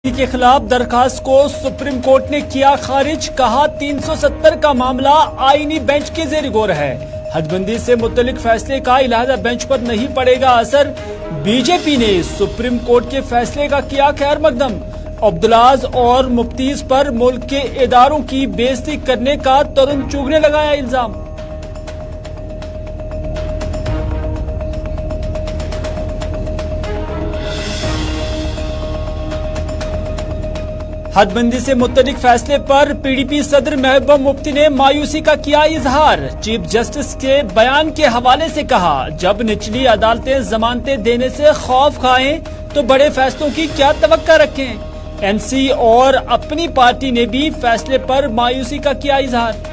के खिलाफ दरखास्त को सुप्रीम कोर्ट ने किया खारिज। कहा 370 का मामला आईनी बेंच के जेर गौर है। हदबंदी से मुतल्लिक फैसले का इलाहा बेंच पर नहीं पड़ेगा असर। बीजेपी ने सुप्रीम कोर्ट के फैसले का किया खैर मकदम। अब्दुल्लाज और मुफ्तीज पर मुल्क के इदारों की बेइज्जती करने का तरुण चुग ने लगाया इल्जाम। हदबंदी से मुतल्लिक फैसले पर पीडीपी सदर महबूबा मुफ्ती ने मायूसी का किया इजहार। चीफ जस्टिस के बयान के हवाले से कहा, जब निचली अदालतें जमानतें देने से खौफ खाएं तो बड़े फैसलों की क्या तवक्का रखें। एनसी और अपनी पार्टी ने भी फैसले पर मायूसी का किया इजहार।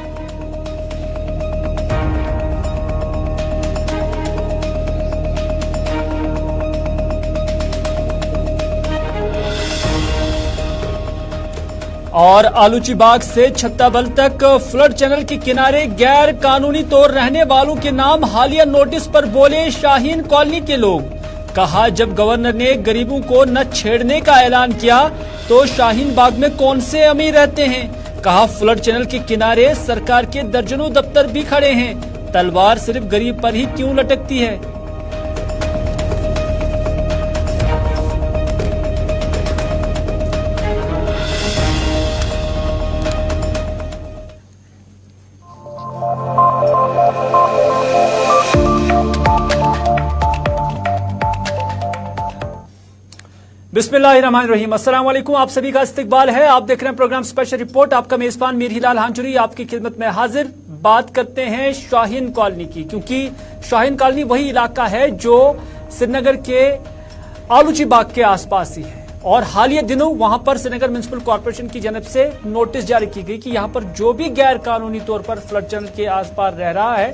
और आलूची बाग से छत्ताबल तक फ्लड चैनल के किनारे गैर कानूनी तौर रहने वालों के नाम हालिया नोटिस पर बोले शाहीन कॉलोनी के लोग। कहा, जब गवर्नर ने गरीबों को न छेड़ने का ऐलान किया तो शाहीन बाग में कौन से अमीर रहते हैं। कहा, फ्लड चैनल के किनारे सरकार के दर्जनों दफ्तर भी खड़े हैं, तलवार सिर्फ गरीब पर ही क्यों लटकती है। बिस्मिल्लाहिर्रहमानिर्रहीम। अस्सलाम वालेकुम। आप सभी का इस्तकबाल है। आप देख रहे हैं प्रोग्राम स्पेशल रिपोर्ट। आपका मेजबान मीर हिलाल हांचुरी आपकी खिदमत में हाजिर। बात करते हैं शाहीन कॉलोनी की, क्योंकि शाहीन कॉलोनी वही इलाका है जो श्रीनगर के आलूची बाग के आसपास ही है। और हालिया दिनों वहां पर श्रीनगर म्युनिसिपल कॉर्पोरेशन की जानब से नोटिस जारी की गई कि यहां पर जो भी गैर कानूनी तौर पर फ्लड चैनल के आस पास रह रहा है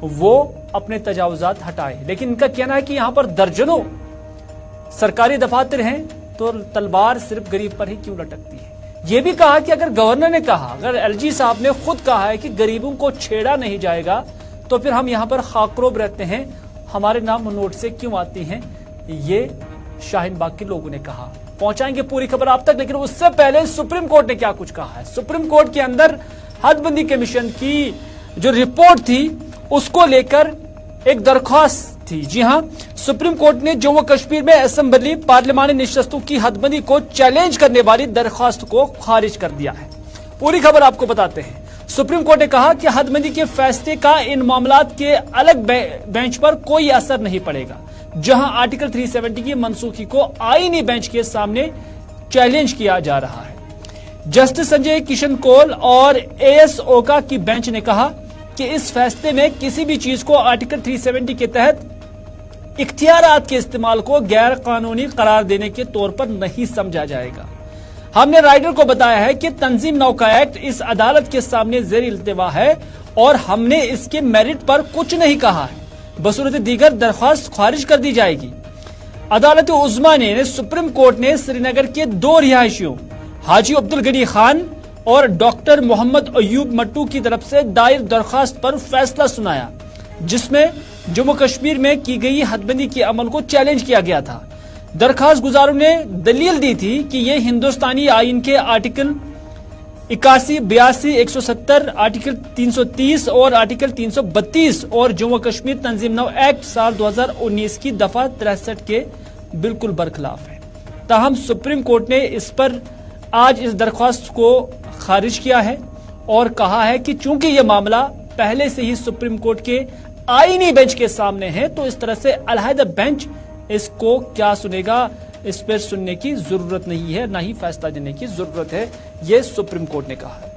वो अपने तजावुजात हटाए। लेकिन इनका कहना है कि यहां पर दर्जनों सरकारी दफातर हैं तो तलवार सिर्फ गरीब पर ही क्यों लटकती है। यह भी कहा कि अगर गवर्नर ने कहा, अगर एलजी साहब ने खुद कहा है कि गरीबों को छेड़ा नहीं जाएगा तो फिर हम यहां पर खाकरोब रहते हैं, हमारे नाम नोट से क्यों आती हैं। ये शाहीन बाग के लोगों ने कहा। पहुंचाएंगे पूरी खबर आप तक, लेकिन उससे पहले सुप्रीम कोर्ट ने क्या कुछ कहा है। सुप्रीम कोर्ट के अंदर हदबंदी कमीशन की जो रिपोर्ट थी उसको लेकर एक दरख्वास्त थी। जी हां, सुप्रीम कोर्ट ने जम्मू कश्मीर में असेंबली पार्लिमानी नशस्तों की हदबंदी को चैलेंज करने वाली दरख्वास्त को खारिज कर दिया है। पूरी खबर आपको बताते हैं। सुप्रीम कोर्ट ने कहा कि हदबंदी के फैसले का इन मामलात के अलग बेंच पर कोई असर नहीं पड़ेगा, जहां आर्टिकल 370 की मनसूखी को आईनी बेंच के सामने चैलेंज किया जा रहा है। जस्टिस संजय किशन कौल और एएस ओका की बेंच ने कहा कि इस फैसले में किसी भी चीज को आर्टिकल 370 के तहत इख्तियारात के इस्तेमाल को गैर कानूनी करार देने के तौर पर नहीं समझा जाएगा। हमने राइडर को बताया है कि तंजीम नौका एक्ट इस अदालत के सामने जेर इल्तिवा है और हमने इसके मेरिट पर कुछ नहीं कहा है। बसूरत दीगर दरख्वास्त खारिज कर दी जाएगी। अदालत उज़्मा ने सुप्रीम कोर्ट ने श्रीनगर के 2 रिहायशियों हाजी अब्दुल गनी खान और डॉक्टर मोहम्मद अयूब मट्टू की तरफ से दायर दरख्वास्त पर फैसला सुनाया, जिसमें जम्मू कश्मीर में की गई हदबंदी के अमल को चैलेंज किया गया था। दरखास्त गुजारों ने दलील दी थी कि यह हिंदुस्तानी आईन के आर्टिकल 81, 82, 170, आर्टिकल 330 और आर्टिकल 332 और जम्मू कश्मीर तंजीम नौ एक्ट साल 2019 की दफा 63 के बिल्कुल बरखिलाफ है। ताहम सुप्रीम कोर्ट ने इस पर आज इस दरख्वास्त को खारिज किया है और कहा है कि चूंकि यह मामला पहले से ही सुप्रीम कोर्ट के आईनी बेंच के सामने है तो इस तरह से अलहदा बेंच इसको क्या सुनेगा, इस पर सुनने की जरूरत नहीं है, ना ही फैसला देने की जरूरत है, यह सुप्रीम कोर्ट ने कहा है।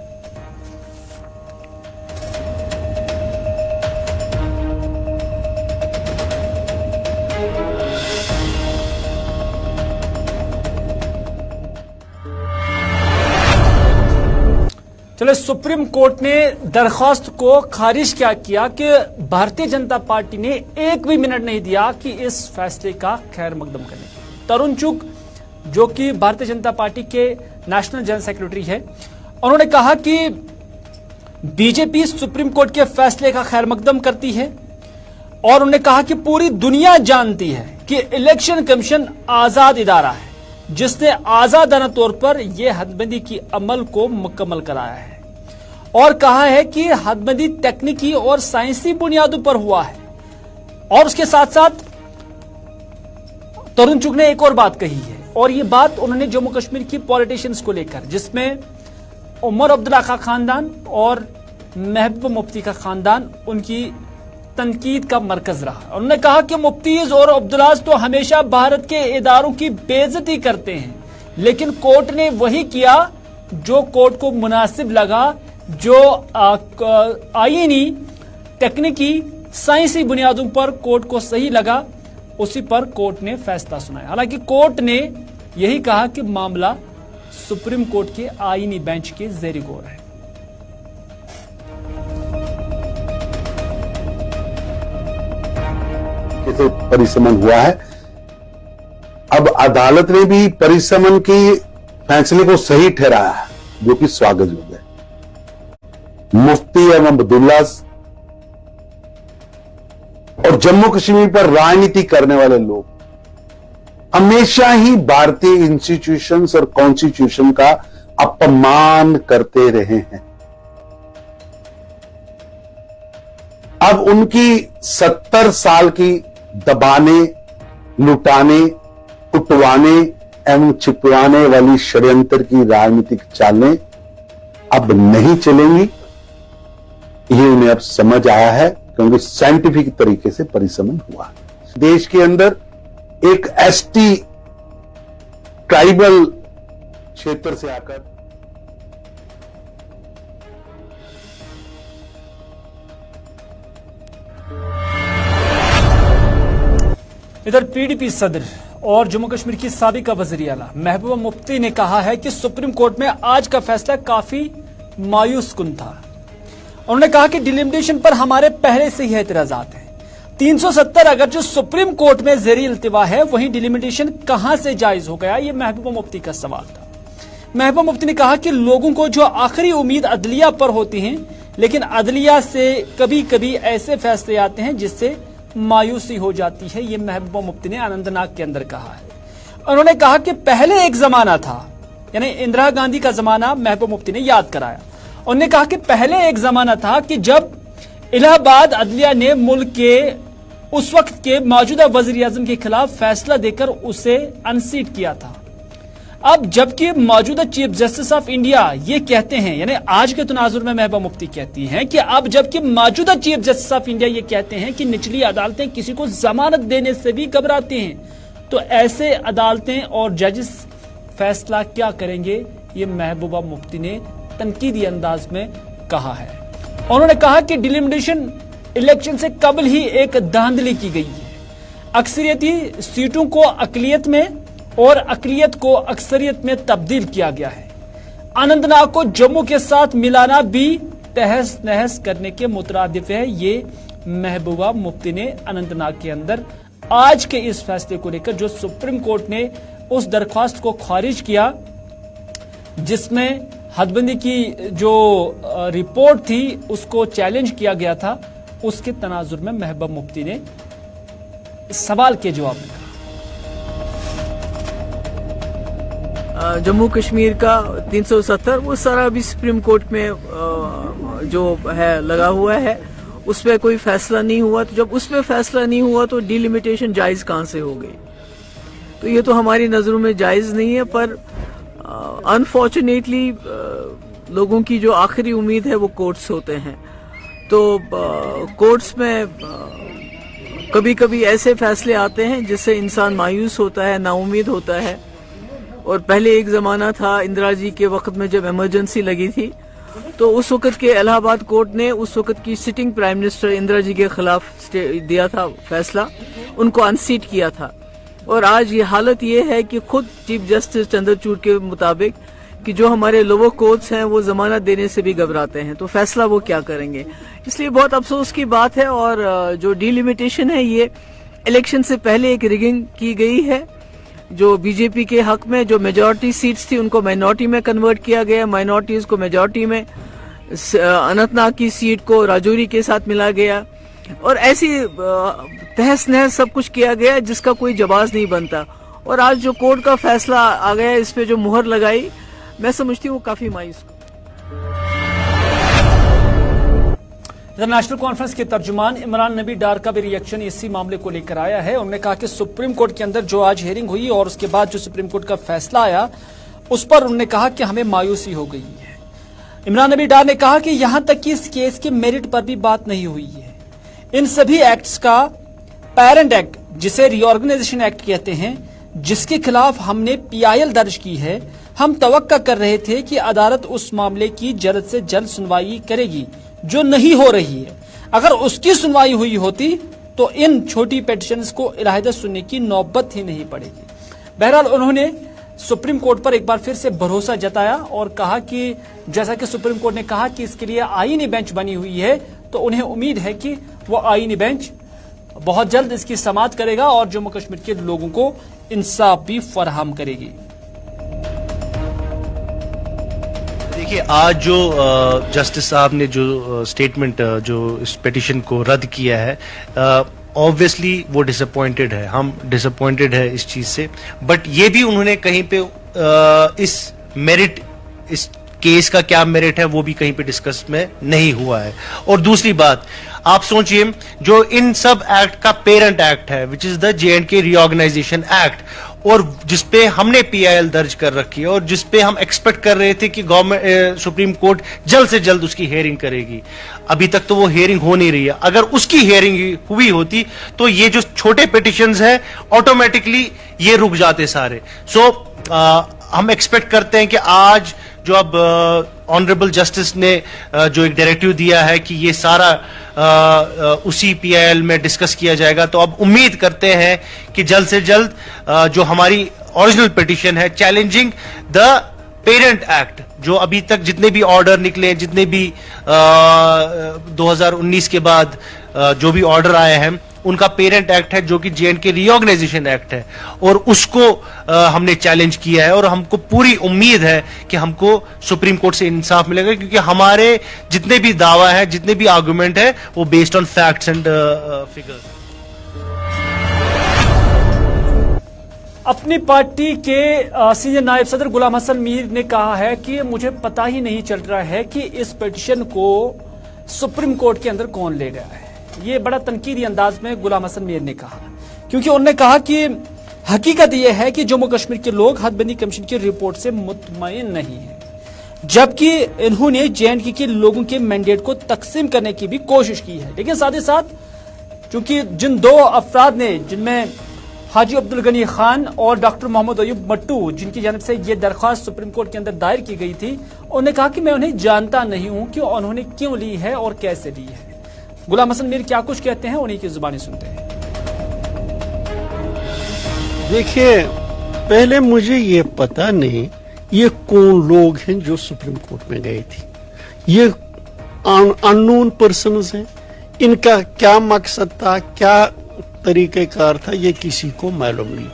चलो, सुप्रीम कोर्ट ने दरख्वास्त को खारिज क्या किया कि भारतीय जनता पार्टी ने एक भी मिनट नहीं दिया कि इस फैसले का खैर मकदम करने की। तरुण चुग, जो कि भारतीय जनता पार्टी के नेशनल जनरल सेक्रेटरी है, उन्होंने कहा कि बीजेपी सुप्रीम कोर्ट के फैसले का खैर मकदम करती है और उन्होंने कहा कि पूरी दुनिया जानती है कि इलेक्शन कमीशन आजाद इदारा है जिसने आजादाना तौर पर यह हदबंदी की अमल को मुकम्मल कराया है और कहा है कि हदबंदी तकनीकी और साइंसी बुनियादों पर हुआ है। और उसके साथ साथ तरुण चुग ने एक और बात कही है, और ये बात उन्होंने जम्मू कश्मीर की पॉलिटिशियंस को लेकर, जिसमें उमर अब्दुल्ला का खानदान और महबूबा मुफ्ती का खानदान उनकी तनकीद का मरकज रहा। उन्होंने कहा कि मुफ्तीज और अब्दुल्लाज तो हमेशा भारत के इदारों की बेइज्जती करते हैं, लेकिन कोर्ट ने वही किया जो कोर्ट को मुनासिब लगा, जो आईनी तकनीकी साइंसी बुनियादों पर कोर्ट को सही लगा, उसी पर कोर्ट ने फैसला सुनाया। हालांकि कोर्ट ने यही कहा कि मामला सुप्रीम कोर्ट के आईनी बेंच के ज़ेर गौर है। परिसमन हुआ है। अब अदालत ने भी परिसमन की फैसले को सही ठहराया है, जो कि स्वागत योग्य है। मुफ्ती एवं अब्दुल्ला और जम्मू कश्मीर पर राजनीति करने वाले लोग हमेशा ही भारतीय इंस्टीट्यूशंस और कॉन्स्टिट्यूशन का अपमान करते रहे हैं। अब उनकी 70 साल की दबाने, लुटाने, कुटवाने एवं छिपवाने वाली षड्यंत्र की राजनीतिक चालें अब नहीं चलेंगी। ये उन्हें अब समझ आया है, क्योंकि साइंटिफिक तरीके से परिसमन हुआ। देश के अंदर एक एसटी ट्राइबल क्षेत्र से आकर इधर पीडीपी सदर और जम्मू कश्मीर की साबिका वज़ीर आला महबूबा मुफ्ती ने कहा है कि सुप्रीम कोर्ट में आज का फैसला काफी मायूस कुन था। उन्होंने कहा कि डिलिमिटेशन पर हमारे पहले से ही एतराजात हैं। 370 अगर जो सुप्रीम कोर्ट में ज़ेरी इल्तिवा है, वहीं डिलिमिटेशन कहां से जायज हो गया, ये महबूबा मुफ्ती का सवाल था। महबूबा मुफ्ती ने कहा कि लोगों को जो आखिरी उम्मीद अदलिया पर होती है, लेकिन अदलिया से कभी कभी ऐसे फैसले आते हैं जिससे मायूसी हो जाती है। ये महबूबा मुफ्ती ने अनंतनाग के अंदर कहा है। उन्होंने कहा कि पहले एक जमाना था, यानी इंदिरा गांधी का जमाना महबूबा मुफ्ती ने याद कराया। उन्होंने कहा कि पहले एक जमाना था कि जब इलाहाबाद अदलिया ने मुल्क के उस वक्त के मौजूदा वजीर आजम के खिलाफ फैसला देकर उसे अनसीट किया था। अब जबकि मौजूदा चीफ जस्टिस ऑफ इंडिया ये कहते हैं, यानी आज के तनाजुर में महबूबा मुफ्ती कहती हैं कि अब जबकि मौजूदा चीफ जस्टिस ऑफ इंडिया ये कहते हैं कि निचली अदालतें किसी को जमानत देने से भी घबराती हैं, तो ऐसे अदालतें और जजेस फैसला क्या करेंगे, ये महबूबा मुफ्ती ने तनकीदी अंदाज में कहा है। उन्होंने कहा कि डिलिमिटेशन इलेक्शन से कबल ही एक धांधली की गई है। अक्सरियती सीटों को अकलियत में और अकलियत को अक्सरियत में तब्दील किया गया है। अनंतनाग को जम्मू के साथ मिलाना भी तहस नहस करने के मुतरादिफ है। ये महबूबा मुफ्ती ने अनंतनाग के अंदर आज के इस फैसले को लेकर, जो सुप्रीम कोर्ट ने उस दरख्वास्त को खारिज किया जिसमें हदबंदी की जो रिपोर्ट थी उसको चैलेंज किया गया था, उसके तनाजुर में महबूबा मुफ्ती ने सवाल के जवाब में जम्मू कश्मीर का 370 वो सारा अभी सुप्रीम कोर्ट में जो है लगा हुआ है, उस पर कोई फैसला नहीं हुआ। तो जब उस पर फैसला नहीं हुआ तो डिलिमिटेशन जायज कहां से हो गई? तो ये तो हमारी नजरों में जायज नहीं है, पर अनफॉर्चुनेटली लोगों की जो आखिरी उम्मीद है वो कोर्ट्स होते हैं। तो कोर्ट्स में कभी कभी ऐसे फैसले आते हैं जिससे इंसान मायूस होता है, नाउम्मीद होता है। और पहले एक जमाना था इंदिरा जी के वक्त में जब इमरजेंसी लगी थी, तो उस वक्त के इलाहाबाद कोर्ट ने उस वक्त की sitting prime minister Indira ji के खिलाफ दिया था फैसला, उनको अनसीट किया था। और आज ये हालत ये है कि खुद चीफ जस्टिस चंद्रचूड़ के मुताबिक कि जो हमारे लोअर कोर्ट्स हैं वो जमानत देने से भी घबराते हैं, तो फैसला वो क्या करेंगे। इसलिए बहुत अफसोस की बात है। और जो डिलिमिटेशन है ये इलेक्शन से पहले एक रिगिंग की गई है, जो बीजेपी के हक में जो मेजॉरिटी सीट्स थी उनको माइनॉरिटी में कन्वर्ट किया गया, माइनॉरिटीज को मेजॉरिटी में, अनंतनाग की सीट को राजौरी के साथ मिला गया, और ऐसी तहस नहस सब कुछ किया गया जिसका कोई जवाब नहीं बनता। اور آج جو کورٹ کا فیصلہ آ گیا اس پہ جو مہر لگائی میں سمجھتی ہوں وہ کافی مایوس. نیشنل کانفرنس کے ترجمان عمران نبی ڈار کا بھی ریئیکشن اسی معاملے کو لے کر آیا ہے. انہوں نے کہا کہ سپریم کورٹ کے اندر جو آج ہیئرنگ ہوئی اور اس کے بعد جو سپریم کورٹ کا فیصلہ آیا اس پر انہوں نے کہا کہ ہمیں مایوسی ہو گئی ہے. عمران نبی ڈار نے کہا کہ یہاں تک کہ اس کیس کے میرٹ پر بھی بات نہیں ہوئی ہے. ان سبھی ایکٹس کا پیرنٹ ایکٹ جسے ری آرگنائزیشن ایکٹ کہتے ہیں جس کے خلاف ہم نے PIL درج کی ہے، ہم توقع کر رہے تھے کہ عدالت اس معاملے کی جلد سے جلد سنوائی کرے گی جو نہیں ہو رہی ہے. اگر اس کی سنوائی ہوئی ہوتی تو ان چھوٹی پیٹیشنز کو علیحدہ سننے کی نوبت ہی نہیں پڑے گی. بہرحال انہوں نے سپریم کورٹ پر ایک بار پھر سے بھروسہ جتایا اور کہا کہ جیسا کہ سپریم کورٹ نے کہا کہ اس کے لیے آئینی بینچ بنی ہوئی ہے تو انہیں امید ہے کہ وہ آئینی بینچ بہت جلد اس کی سماعت کرے گا اور جموں کشمیر کے لوگوں کو انصاف بھی فراہم کرے گی. دیکھیے آج جو جسٹس صاحب نے جو سٹیٹمنٹ جو اس پیٹیشن کو رد کیا ہے obviously وہ ڈس اپوائنٹڈ ہے، ہم ڈس اپوائنٹڈ ہے اس چیز سے، بٹ یہ بھی انہوں نے کہیں پہ اس میرٹ اس کیس کا کیا میرٹ ہے وہ بھی کہیں پہ ڈسکس میں نہیں ہوا ہے. اور دوسری بات آپ سوچئے جو ان سب ایکٹ کا پیرنٹ ایکٹ ہے وچ از دا J&K ری آرگنائزیشن ایکٹ اور جس پہ ہم نے PIL درج کر رکھی ہے اور جس پہ ہم ایکسپیکٹ کر رہے تھے کہ گورنمنٹ سپریم کورٹ جلد سے جلد اس کی ہیئرنگ کرے گی، ابھی تک تو وہ ہیئرنگ ہو نہیں رہی ہے. اگر اس کی ہیئرنگ ہوئی ہوتی تو یہ جو چھوٹے پیٹیشنز ہیں آٹومیٹکلی یہ رک جاتے سارے. سو ہم ایکسپیکٹ کرتے ہیں کہ آج جو اب آنریبل جسٹس نے جو ایک ڈائریکٹیو دیا ہے کہ یہ سارا اسی PIL میں ڈسکس کیا جائے گا، تو اب امید کرتے ہیں کہ جلد سے جلد جو ہماری اوریجنل پیٹیشن ہے چیلنجنگ دا پیرنٹ ایکٹ، جو ابھی تک جتنے بھی آرڈر نکلے جتنے بھی 2019 کے بعد جو بھی آرڈر آئے ہیں ان کا پیرنٹ ایکٹ ہے جو کہ J&K ری آرگنائزیشن ایکٹ ہے، اور اس کو ہم نے چیلنج کیا ہے اور ہم کو پوری امید ہے کہ ہم کو سپریم کورٹ سے انصاف ملے گا، کیونکہ ہمارے جتنے بھی دعویٰ ہیں جتنے بھی آرگومنٹ ہے وہ based on facts and figures. اپنی پارٹی کے سینئر نائب صدر غلام حسن میر نے کہا ہے کہ مجھے پتہ ہی نہیں چل رہا ہے کہ اس پیٹیشن کو سپریم کورٹ کے اندر کون لے گیا ہے. یہ بڑا تنقیدی انداز میں غلام حسن میر نے کہا، کیونکہ انہوں نے کہا کہ حقیقت یہ ہے کہ جموں کشمیر کے لوگ حد بندی کمیشن کی رپورٹ سے مطمئن نہیں ہیں، جبکہ انہوں نے J&K کے لوگوں کے مینڈیٹ کو تقسیم کرنے کی بھی کوشش کی ہے. لیکن ساتھ ہی ساتھ چونکہ جن دو افراد نے جن میں حاجی عبدالغنی خان اور ڈاکٹر محمد ایوب مٹو جن کی جانب سے یہ درخواست سپریم کورٹ کے اندر دائر کی گئی تھی، انہوں نے کہا کہ میں انہیں جانتا نہیں ہوں کہ انہوں نے کیوں لی ہے اور کیسے لی ہے. غلام حسن میر کیا کچھ کہتے ہیں انہی کی زبانی سنتے ہیں. دیکھیے پہلے مجھے یہ پتا نہیں یہ کون لوگ ہیں جو سپریم کورٹ میں گئے تھے. یہ ان نون پرسنز ہیں، ان کا کیا مقصد تھا، کیا طریقہ کار تھا، یہ کسی کو معلوم نہیں.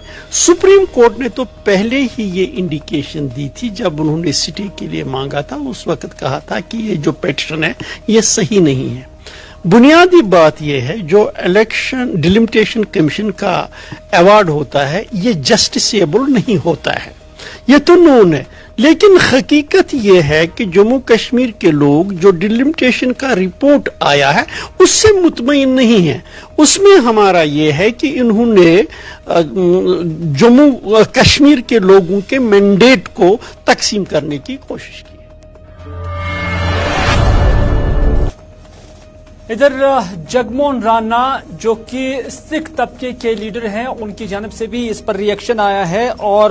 سپریم کورٹ نے تو پہلے ہی یہ انڈیکیشن دی تھی جب انہوں نے سٹے کے لیے مانگا تھا، اس وقت کہا تھا کہ یہ جو پیٹیشن ہے یہ صحیح نہیں ہے. بنیادی بات یہ ہے جو الیکشن ڈیلیمیٹیشن کمیشن کا ایوارڈ ہوتا ہے یہ جسٹسیبل نہیں ہوتا ہے، یہ تو نون ہے. لیکن حقیقت یہ ہے کہ جموں کشمیر کے لوگ جو ڈیلیمیٹیشن کا رپورٹ آیا ہے اس سے مطمئن نہیں ہیں. اس میں ہمارا یہ ہے کہ انہوں نے جموں کشمیر کے لوگوں کے مینڈیٹ کو تقسیم کرنے کی کوشش کی. ادھر جگموہن رانا جو کہ سکھ طبقے کے لیڈر ہیں ان کی جانب سے بھی اس پر ریئیکشن آیا ہے اور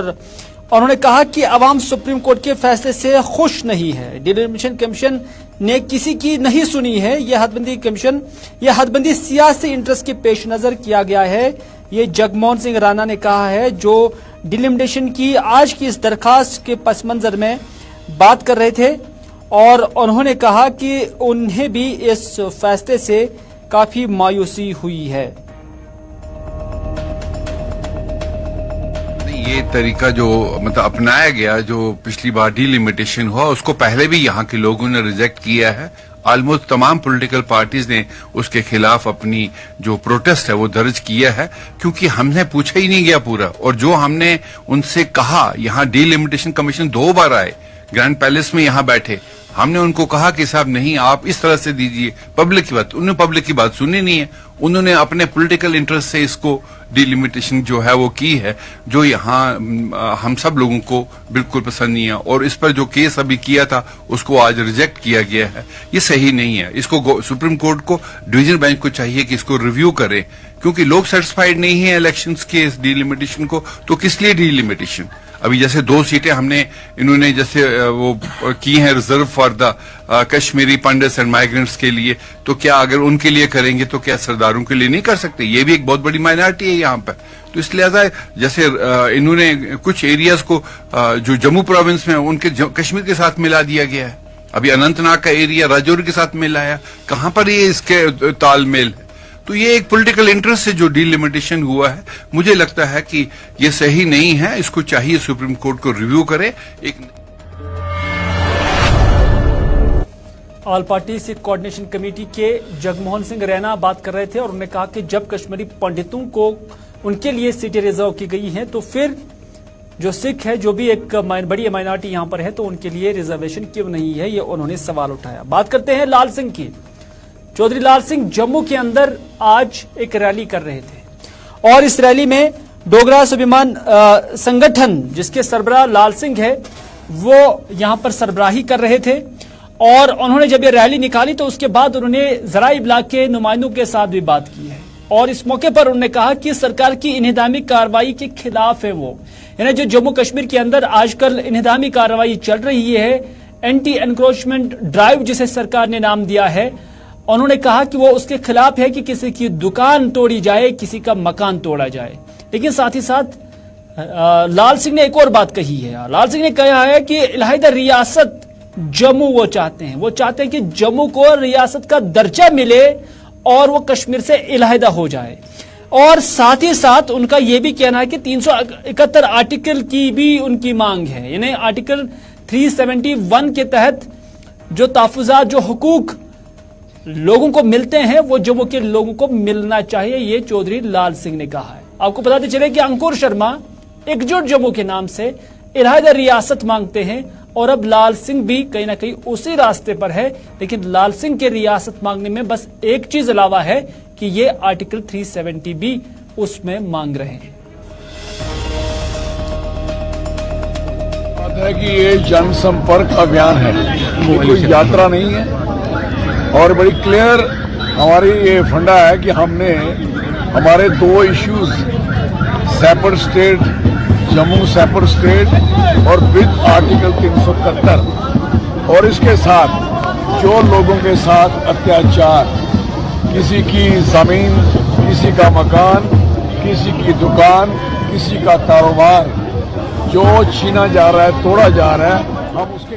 انہوں نے کہا کہ عوام سپریم کورٹ کے فیصلے سے خوش نہیں ہے. ڈیلیمیٹیشن کمیشن نے کسی کی نہیں سنی ہے، یہ حد بندی کمیشن یہ حد بندی سیاسی انٹرسٹ کے پیش نظر کیا گیا ہے. یہ جگموہن سنگھ رانا نے کہا ہے جو ڈیلیمیٹیشن کی آج کی اس درخواست کے پس منظر میں بات کر رہے تھے، اور انہوں نے کہا کہ انہیں بھی اس فیصلے سے کافی مایوسی ہوئی ہے. The ये तरीका जो मतलब अपनाया गया, जो पिछली बार डीलिमिटेशन हुआ, उसको पहले भी यहाँ के लोगों ने रिजेक्ट किया है। ऑलमोस्ट तमाम पॉलिटिकल पार्टीज ने उसके खिलाफ अपनी जो प्रोटेस्ट है वो दर्ज किया है, क्योंकि हमने पूछा ही नहीं गया पूरा। और जो हमने उनसे कहा, यहाँ डीलिमिटेशन कमीशन 2 बार आए, ग्रैंड पैलेस में यहाँ बैठे, हमने उनको कहा कि साहब नहीं, आप इस तरह से दीजिए पब्लिक की बात। उन्होंने पब्लिक की बात सुनी नहीं है, उन्होंने अपने पॉलिटिकल इंटरेस्ट से इसको डिलिमिटेशन जो है वो की है, जो यहाँ हम सब लोगों को बिल्कुल पसंद नहीं है। और इस पर जो केस अभी किया था उसको आज रिजेक्ट किया गया है, ये सही नहीं है। इसको सुप्रीम कोर्ट को, डिवीजन बेंच को चाहिए कि इसको रिव्यू करे, क्योंकि लोग सेटिस्फाइड नहीं है इलेक्शंस के इस डिलिमिटेशन को, तो किस लिए डिलिमिटेशन। अभी जैसे 2 सीटें हमने इन्होंने जैसे वो की हैं reserve for the Kashmiri pandits and migrants के लिए, तो क्या अगर उनके लिए करेंगे तो क्या सरदारों के लिए नहीं कर सकते। ये भी एक बहुत बड़ी माइनॉरिटी है यहाँ पर। तो इसलिए जैसे इन्होंने कुछ एरियाज को जो जम्मू प्रोविंस में उनके कश्मीर के साथ मिला दिया गया है। अभी अनंतनाग का एरिया राजौरी के साथ मिलाया, कहां पर ये इसके तालमेल है। तो ये एक पॉलिटिकल इंटरेस्ट से जो डीलिमिटेशन हुआ है, मुझे लगता है कि ये सही नहीं है। इसको चाहिए सुप्रीम कोर्ट को रिव्यू करे। All party Sikh coordination committee के जगमोहन सिंह रैना बात कर रहे थे और उन्होंने कहा कि जब कश्मीरी पंडितों को उनके लिए सीटें रिजर्व की गई हैं, तो फिर जो सिख है, जो भी एक बड़ी माइनॉरिटी यहां पर है, तो उनके लिए रिजर्वेशन क्यों नहीं है, ये उन्होंने सवाल उठाया। बात करते हैं लाल सिंह की। चौधरी लाल सिंह जम्मू के अंदर आज एक रैली कर रहे थे और इस रैली में डोगरा स्वाभिमान संगठन, जिसके सरबराह लाल सिंह है, वो यहां पर सरबराही कर रहे थे। और उन्होंने जब ये रैली निकाली तो उसके बाद उन्होंने जराई इब्लाग के नुमाइंदों के साथ भी बात की है और इस मौके पर उन्होंने कहा कि सरकार की इन्हिदामी कार्रवाई के खिलाफ है वो। यानी जो जम्मू कश्मीर के अंदर आजकल इन्हिदामी कार्रवाई चल रही है, एंटी एनक्रोचमेंट ड्राइव जिसे सरकार ने नाम दिया है, उन्होंने कहा कि वो उसके खिलाफ है कि किसी की दुकान तोड़ी जाए, किसी का मकान तोड़ा जाए। लेकिन साथ ही साथ लाल सिंह ने एक और बात कही है। लाल सिंह ने कहा है कि इलाहिदा रियासत जम्मू वो चाहते हैं, वो चाहते हैं कि जम्मू को रियासत का दर्जा मिले और वो कश्मीर से इलाहिदा हो जाए। और साथ ही साथ उनका यह भी कहना है कि 371 आर्टिकल की भी उनकी मांग है। यानी आर्टिकल 371 के तहत जो तहफुजात, जो हुकूक लोगों को मिलते हैं, वो जम्मू के लोगों को मिलना चाहिए, ये चौधरी लाल सिंह ने कहा है। आपको बताते चले कि अंकुर शर्मा एकजुट जम्मू के नाम से इलाहिदा रियासत मांगते हैं और अब लाल सिंह भी कहीं ना कहीं उसी रास्ते पर है। लेकिन लाल सिंह के रियासत मांगने में बस एक चीज अलावा है कि ये आर्टिकल 370 भी उसमें मांग रहे हैं। बात है कि ये जनसंपर्क अभियान है, ये कोई यात्रा नहीं है और बड़ी क्लियर हमारी ये फंडा है कि हमने हमारे 2 issues, separate state, Jammu separate state और विद आर्टिकल 371, और इसके साथ जो लोगों के साथ अत्याचार, किसी की जमीन, किसी का मकान, किसी की दुकान, किसी का कारोबार जो छीना जा रहा है, तोड़ा जा रहा है, हम उसके।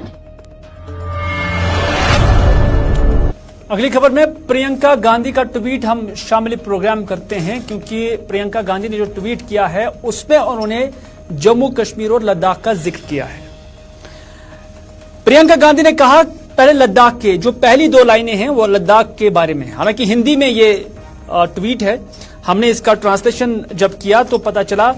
अगली खबर में प्रियंका गांधी का ट्वीट हम शामिल प्रोग्राम करते हैं, क्योंकि प्रियंका गांधी ने जो ट्वीट किया है उसमें उन्होंने जम्मू कश्मीर और लद्दाख का जिक्र किया है। प्रियंका गांधी ने कहा, पहले लद्दाख के जो पहली 2 लाइनें हैं वो लद्दाख के बारे में, हालांकि हिंदी में ये ट्वीट है, हमने इसका ट्रांसलेशन जब किया तो पता चला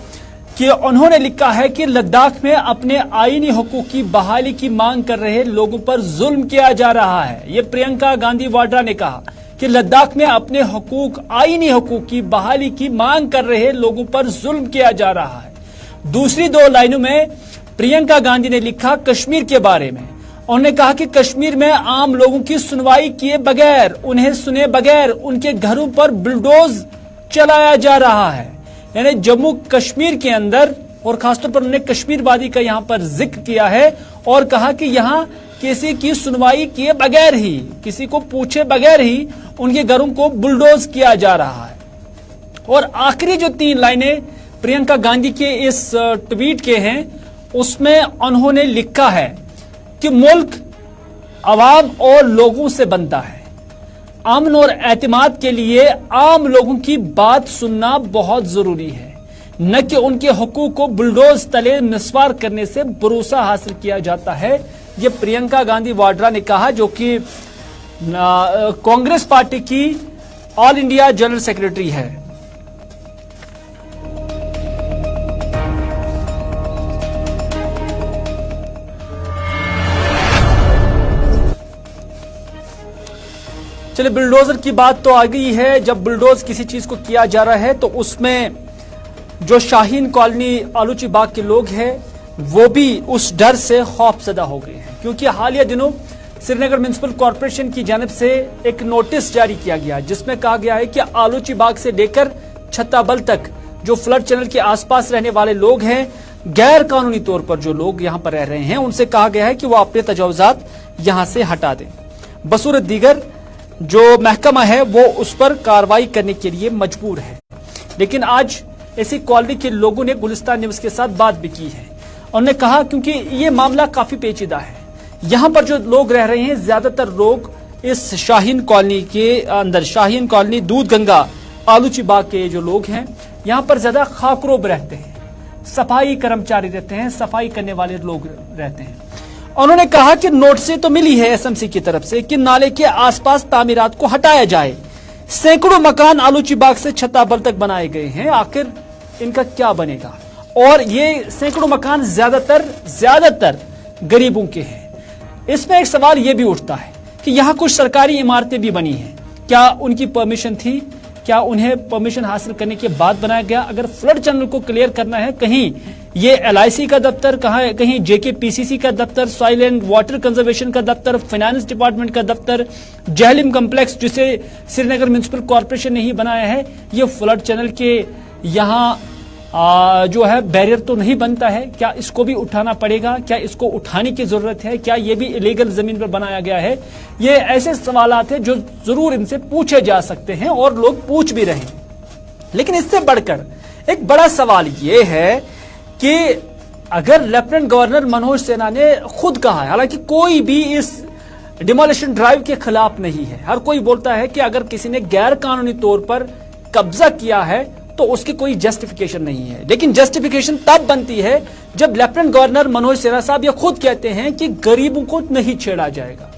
कि उन्होंने लिखा है कि लद्दाख में अपने आईनी हकूक की बहाली की मांग कर रहे लोगों पर जुल्म किया जा रहा है। ये प्रियंका गांधी वाड्रा ने कहा कि लद्दाख में अपने हकूक, आईनी हकूक की बहाली की मांग कर रहे लोगों पर जुल्म किया जा रहा है। दूसरी 2 लाइनों में प्रियंका गांधी ने लिखा कश्मीर के बारे में। उन्होंने कहा कि कश्मीर में आम लोगों की सुनवाई किए बगैर, उन्हें सुने बगैर उनके घरों पर बुलडोज चलाया जा रहा है। यानी जम्मू कश्मीर के अंदर, और खासतौर पर उन्होंने कश्मीर वादी का यहां पर जिक्र किया है और कहा कि यहां किसी की सुनवाई किए बगैर ही, किसी को पूछे बगैर ही उनके घरों को बुलडोज किया जा रहा है। और आखिरी जो 3 लाइनें प्रियंका गांधी के इस ट्वीट के हैं उसमें उन्होंने लिखा है कि मुल्क अवाम और लोगों से बनता है। अमन और एतमाद के लिए आम लोगों की बात सुनना बहुत जरूरी है। न कि उनके हुकूक को बुलडोज तले निस्वार करने से भरोसा हासिल किया जाता है। ये प्रियंका गांधी वाड्रा ने कहा, जो कि कांग्रेस पार्टी की ऑल इंडिया जनरल सेक्रेटरी है। चलिए, बुलडोजर की बात तो आ गई है। जब बुलडोज किसी चीज को किया जा रहा है तो उसमें जो शाहीन कॉलोनी आलूची बाग के लोग हैं वो भी उस डर से खौफजदा हो गए हैं, क्योंकि हालिया दिनों श्रीनगर म्युनिसिपल कॉरपोरेशन की जानिब से एक नोटिस जारी किया गया जिसमें कहा गया है कि आलूची बाग से लेकर छत्ताबल तक जो फ्लड चैनल के आसपास रहने वाले लोग हैं, गैर कानूनी तौर पर जो लोग यहां पर रह रहे हैं, उनसे कहा गया है कि वो अपने तजावुजात यहां से हटा दें। बसूरत दीगर जो महकमा है वो उस पर कार्रवाई करने के लिए मजबूर है। लेकिन आज ऐसी कॉलोनी के लोगों ने गुलिस्तान न्यूज के साथ बात भी की है। उन्होंने कहा क्योंकि ये मामला काफी पेचीदा है, यहां पर जो लोग रह रहे हैं ज्यादातर लोग इस शाहीन कॉलोनी के अंदर, शाहीन कॉलोनी दूध गंगा आलूची बाग के जो लोग हैं, यहां पर ज्यादा खाकरोब रहते हैं, सफाई कर्मचारी रहते हैं, सफाई करने वाले लोग रहते हैं। उन्होंने कहा कि नोटिस तो मिली है एसएमसी की तरफ से कि नाले के आसपास तामीरात को हटाया जाए। सैकड़ों मकान आलूची बाग से छत्ताबल तक बनाए गए हैं, आखिर इनका क्या बनेगा? और ये सैकड़ों मकान ज्यादातर गरीबों के हैं। इसमें एक सवाल यह भी उठता है कि यहां कुछ सरकारी इमारतें भी बनी हैं, क्या उनकी परमिशन थी? क्या उन्हें परमिशन हासिल करने के बाद बनाया गया? अगर फ्लड चैनल को क्लियर करना है, कहीं ये LIC का दफ्तर, कहीं JKPCC का दफ्तर, सॉइल एंड वाटर कंजर्वेशन का दफ्तर, फाइनेंस डिपार्टमेंट का दफ्तर, जहलिम कम्प्लेक्स जिसे श्रीनगर म्युनिसिपल कॉरपोरेशन ने ही बनाया है, ये फ्लड चैनल के यहाँ जो है बैरियर तो नहीं बनता है? क्या इसको भी उठाना पड़ेगा? क्या इसको उठाने की जरूरत है? क्या ये भी इलीगल जमीन पर बनाया गया है? ये ऐसे सवालात हैं जो जरूर इनसे पूछे जा सकते हैं और लोग पूछ भी रहे हैं। लेकिन इससे बढ़कर एक बड़ा सवाल ये है कि अगर लेफ्टिनेंट गवर्नर मनोज सिन्हा ने खुद कहा है, हालांकि कोई भी इस डिमोलिशन ड्राइव के खिलाफ नहीं है, हर कोई बोलता है कि अगर किसी ने गैर कानूनी तौर पर कब्जा किया है तो उसकी कोई जस्टिफिकेशन नहीं है। लेकिन जस्टिफिकेशन तब बनती है जब लेफ्टिनेंट गवर्नर मनोज सिन्हा साहब ये खुद कहते हैं कि गरीबों को नहीं छेड़ा जाएगा।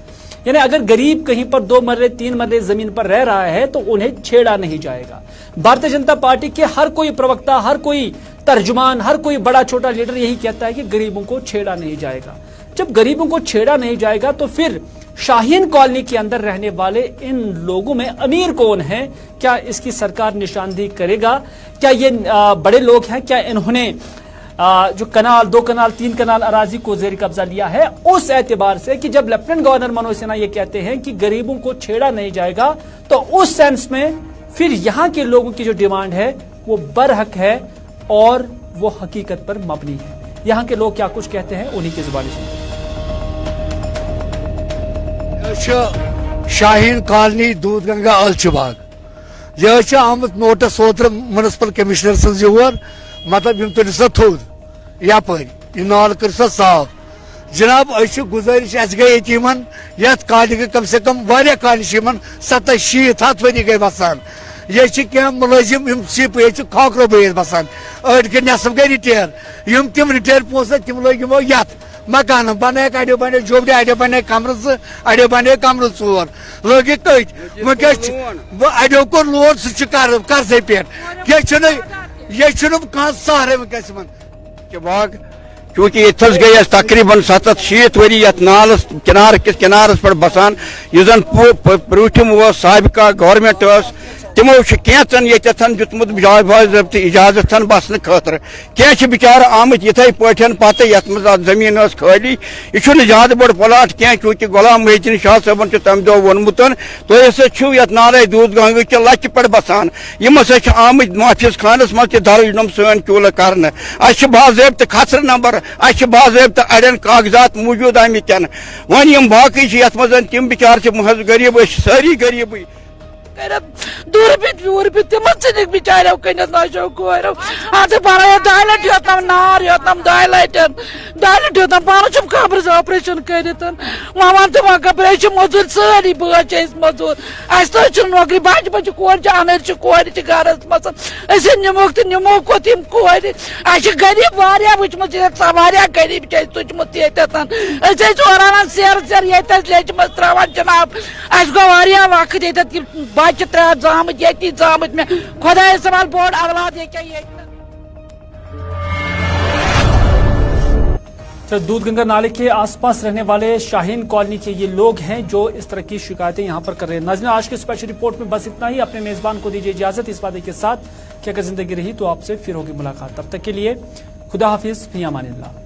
यानी अगर गरीब कहीं पर 2 मरले 3 मरले जमीन पर रह रहा है तो उन्हें छेड़ा नहीं जाएगा। भारतीय जनता पार्टी के हर कोई प्रवक्ता, हर कोई तर्जुमान, हर कोई बड़ा छोटा लीडर यही कहता है कि गरीबों को छेड़ा नहीं जाएगा। जब गरीबों को छेड़ा नहीं जाएगा तो फिर शाहीन कॉलोनी के अंदर रहने वाले इन लोगों में अमीर कौन है? क्या इसकी सरकार निशानदेही करेगा? क्या ये बड़े लोग हैं? क्या इन्होंने जो कनाल, 2 कनाल, 3 कनाल अराजी को जेर कब्जा लिया है? उस एतबार से कि जब लेफ्टिनेंट गवर्नर मनोज सिन्हा ये कहते हैं कि गरीबों को छेड़ा नहीं जाएगा, तो उस सेंस में फिर यहाँ के लोगों की जो डिमांड है वो बरहक है और वो हकीकत पर मबनी है। यहाँ के लोग क्या कुछ कहते हैं, उन्हीं की जुबानी सुनते हैं। शाहीन कॉलोनी दूध गंगा आलूची बाग, यह आमत नोटिस ओत्र म्युनिसिपल कमिश्नर सज योर, मतलब यम तुल सा थोद यप नाल कर सा साफ। जनाब गुजारिश गई ये कॉलोनी कम से कम वारिया कॉलोनी 70-80 हथ वरी गई बसान। ये क्या मुलाजिम सिप ये खाकरो बस बसान, अड़ के नसफ गई रिटायर, यम तम रिटायर पोस तम लोग यमो यथ मकान बन अड़ो बन जोबड़े, अड़ो बन कमर अड़ो बन कमर 4 लोग कट अड़ो को लोड कर्जे पे ये सहारे बाग, क्योंकि ये गई तकरीबन 70-80 वरी ये नालस किनारस पे बसान। यह ब्रूठम सबका गवर्नमेंट तमो कैंचन ये दुतमुत बाज़ाब्त इजाजत बसन खतर, क्या बिचार आमत इथे पे पत ये जमीन खाली, यह ज्यादा बड़ प्लाट क्या, चूंकि गुलाम मोहिद्दीन शाह साहबन तम दो वोनमुत तुम हसा ये नाले दूध गंगा कि लच पे बसान। यम हसा आमत माफियस खानस मज दर्ज नम सन चूल कर बाज़ाब्त खसर नंबर, बाज़ाब्त अड़न कागजात मौजूद आमित वन बाकी ये तम बिचार महज गरीब सारी गरीब कर दूर भी तम सन बिचारो कन नशो कोरो अत पर 2 लट योतम नार योतम 2 लट योतम पान खबर ऑपरेशन कर वन तो ऑपरेशन मजूर सारी बच मजूर अस तो नौकरी बच बच कोर अनर कोर गरस मज निमोक तो निमो को तम कोर गरीब वारिया वुचम वारिया गरीब तुचमुत ओरान सेर सेर ये लेचम त्रावान जनाब अस गो वारिया वक्त ये बच 3 जामत ये जामत में खुदा सवाल बोर्ड औलाद ये तो दूध गंगा नाले के आसपास रहने वाले शाहीन कॉलोनी के ये लोग हैं जो इस तरह की शिकायतें यहाँ पर कर रहे हैं। नाज़रीन, आज की स्पेशल रिपोर्ट में बस इतना ही। अपने मेजबान को दीजिए इजाजत इस वादे के साथ कि अगर जिंदगी रही तो आपसे फिर होगी मुलाकात। तब तक के लिए खुदा हाफिज, फी अमानिल्लाह।